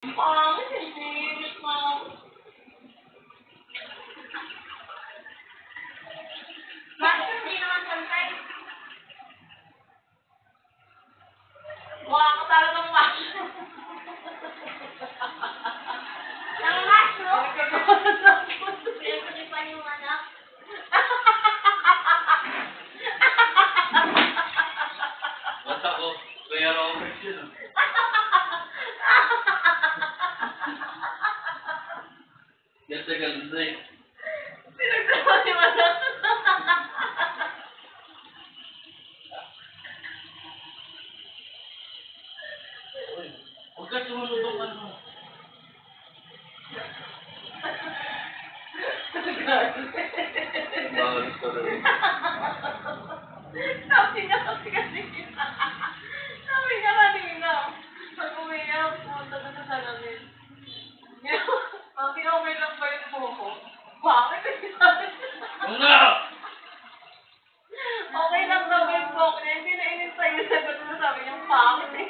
Pangit, hindi mo. Master, hindi naman pantay. Mukha ka talagang master. Ang master? Pinagpatipan yung anak. Ba't ako? Kuya Robert yun. Ganda eh. Pinagpatipan yung anak. Huwag ka sumunod ang ano. Bawal ka rin. Sabi niya kanina. Sabi niya kanina. Pag umiyak, pumunta na sa salamin. Sabi niya, okay lang ba yung buko? Bakit? Una! Okay lang daw yung buko niya. Hindi na inis sa'yo. Sabi niya, bakit?